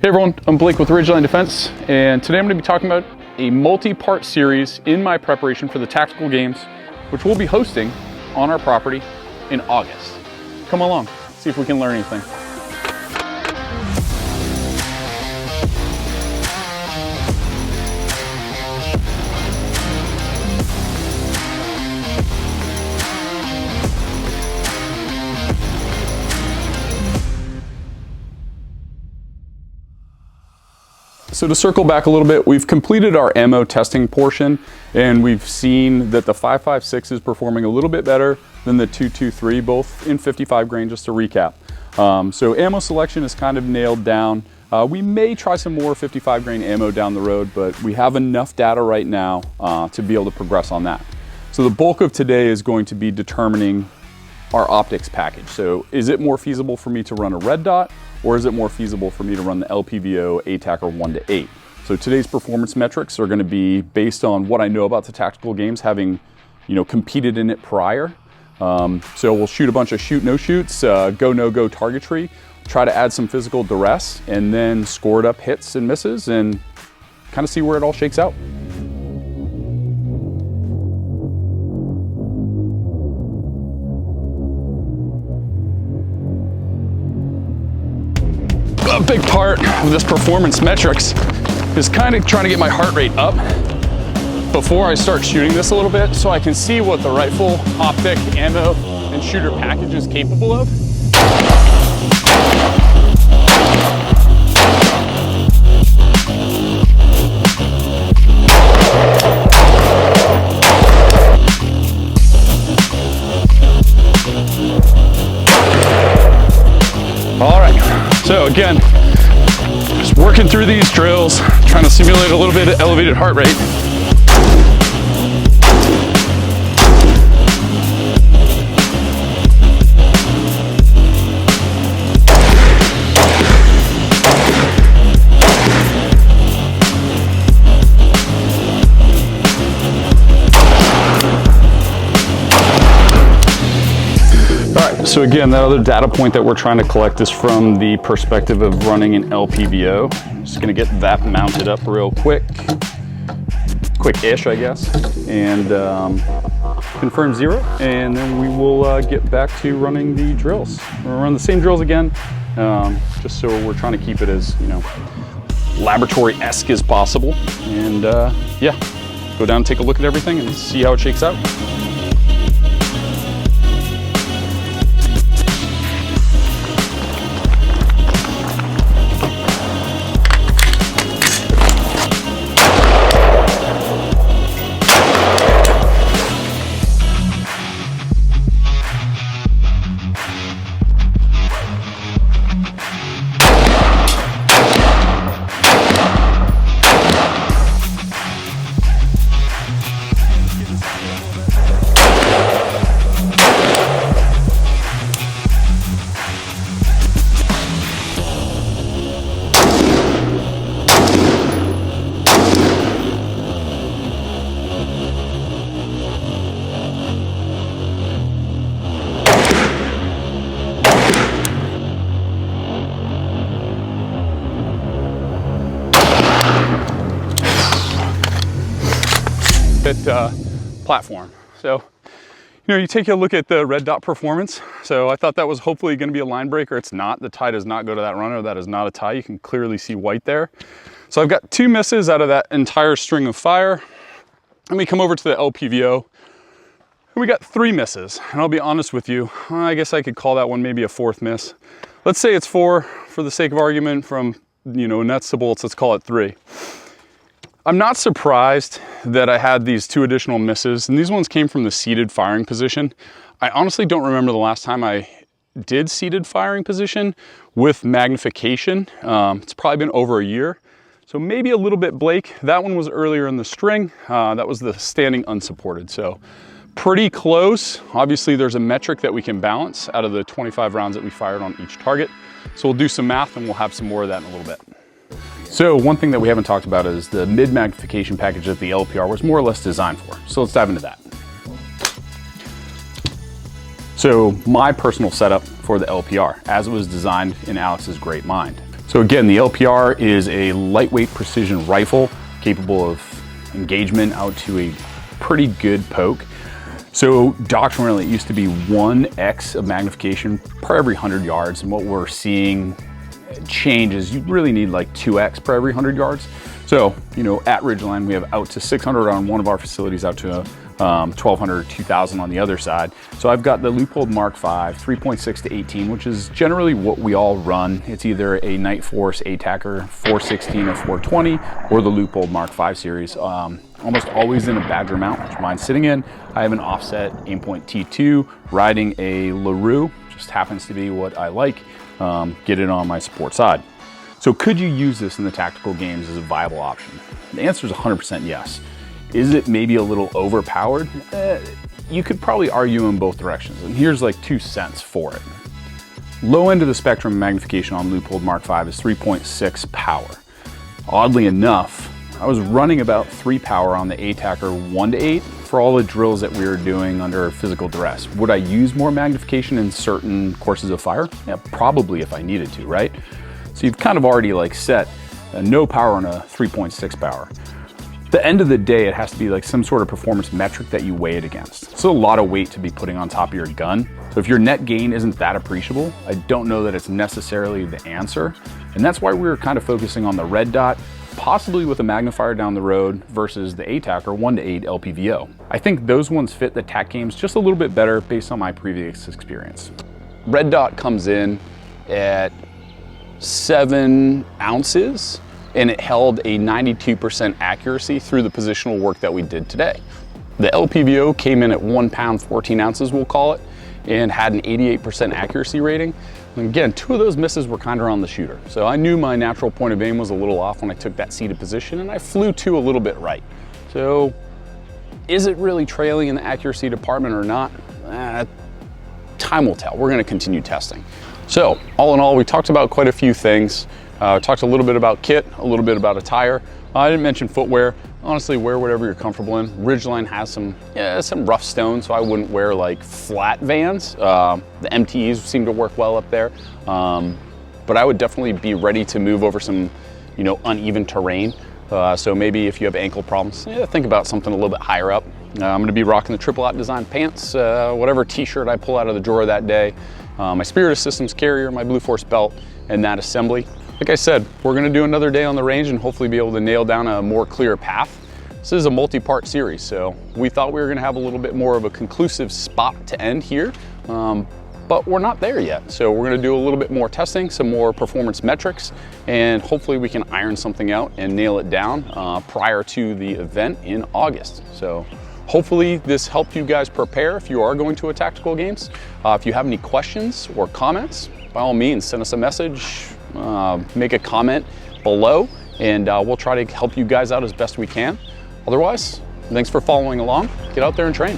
Hey everyone, I'm Blake with Ridgeline Defense, and today I'm going to be talking about a multi-part series in my preparation for the tactical games, which we'll be hosting on our property in August. Come along, see if we can learn anything. So to circle back a little bit, we've completed our ammo testing portion, and we've seen that the 5.56 is performing a little bit better than the 2.23, both in 55 grain, just to recap. So ammo selection is kind of nailed down. We may try some more 55 grain ammo down the road, but we have enough data right now to be able to progress on that. So the bulk of today is going to be determining our optics package. So is it more feasible for me to run a red dot, or is it more feasible for me to run the LPVO ATAC or 1-8? So today's performance metrics are going to be based on what I know about the tactical games, having competed in it prior. So we'll shoot a bunch of shoot no shoots, go no go targetry, try to add some physical duress, and then score it up hits and misses and kind of see where it all shakes out. A big part of this performance metrics is kind of trying to get my heart rate up before I start shooting this a little bit, so I can see what the rifle, optic, ammo, and shooter package is capable of. All right. So again, just working through these drills, trying to simulate a little bit of elevated heart rate. So again, that other data point that we're trying to collect is from the perspective of running an LPVO. I'm just gonna get that mounted up real quick-ish, I guess, and confirm 0, and then we will get back to running the drills. We'll run the same drills again, just so we're trying to keep it as, laboratory-esque as possible. And yeah, go down and take a look at everything and see how it shakes out. Platform. So, you take a look at the red dot performance. So I thought that was hopefully going to be a line breaker. It's not. The tie does not go to that runner. That is not a tie. You can clearly see white there. So I've got 2 misses out of that entire string of fire. Let me come over to the LPVO. And we got 3 misses. And I'll be honest with you, I guess I could call that one maybe a 4th miss. Let's say it's 4 for the sake of argument. From, nuts to bolts, let's call it 3. I'm not surprised that I had these 2 additional misses, and these ones came from the seated firing position. I honestly don't remember the last time I did seated firing position with magnification. It's probably been over a year. So maybe a little bit Blake. That one was earlier in the string. That was the standing unsupported. So pretty close. Obviously there's a metric that we can balance out of the 25 rounds that we fired on each target. So we'll do some math and we'll have some more of that in a little bit. So one thing that we haven't talked about is the mid magnification package that the LPR was more or less designed for. So let's dive into that. So my personal setup for the LPR, as it was designed in Alex's great mind. So again, the LPR is a lightweight precision rifle capable of engagement out to a pretty good poke. So doctrinally, it used to be 1x of magnification per every 100 yards. And what we're seeing change is you really need like 2x per every 100 yards. So, you know, at Ridgeline, we have out to 600 on one of our facilities, out to 1,200, 2,000 on the other side. So I've got the Leupold Mark V, 3.6 to 18, which is generally what we all run. It's either a Night Force ATACR 416 or 420, or the Leupold Mark V series. Almost always in a Badger mount, which mine's sitting in. I have an offset aimpoint T2, riding a LaRue, just happens to be what I like. Get it on my support side. So could you use this in the tactical games as a viable option? The answer is 100% yes. Is it maybe a little overpowered? You could probably argue in both directions, and here's like 2 cents for it. Low end of the spectrum magnification on Leupold Mark V is 3.6 power. Oddly enough, I was running about 3 power on the ATACR 1 to 8 for all the drills that we were doing under physical duress. Would I use more magnification in certain courses of fire? Yeah, probably if I needed to, right? So you've kind of already like set a no power and a 3.6 power. At the end of the day, it has to be like some sort of performance metric that you weigh it against. It's a lot of weight to be putting on top of your gun. So if your net gain isn't that appreciable, I don't know that it's necessarily the answer. And that's why we were kind of focusing on the red dot, possibly with a magnifier down the road, versus the ATACR 1 to 8 LPVO. I think those ones fit the Tac Games just a little bit better based on my previous experience. Red dot comes in at 7 ounces, and it held a 92% accuracy through the positional work that we did today. The LPVO came in at 1 pound, 14 ounces, we'll call it, and had an 88% accuracy rating. And again, 2 of those misses were kind of on the shooter. So I knew my natural point of aim was a little off when I took that seated position, and I flew 2 a little bit right. So is it really trailing in the accuracy department or not? Time will tell. We're gonna continue testing. So all in all, we talked about quite a few things. Talked a little bit about kit, a little bit about attire. I didn't mention footwear. Honestly, wear whatever you're comfortable in. Ridgeline has some rough stone, so I wouldn't wear like flat Vans. The MTEs seem to work well up there. But I would definitely be ready to move over some, you know, uneven terrain. So maybe if you have ankle problems, think about something a little bit higher up. I'm gonna be rocking the Triple Out Design pants, whatever t-shirt I pull out of the drawer that day. My Spirit of Systems carrier, my Blue Force belt, and that assembly. Like I said, we're gonna do another day on the range and hopefully be able to nail down a more clear path. This is a multi-part series, so we thought we were gonna have a little bit more of a conclusive spot to end here, but we're not there yet. So we're gonna do a little bit more testing, some more performance metrics, and hopefully we can iron something out and nail it down prior to the event in August. So hopefully this helped you guys prepare if you are going to a tactical games. If you have any questions or comments, by all means, send us a message, make a comment below, and we'll try to help you guys out as best we can. Otherwise, thanks for following along. Get out there and train.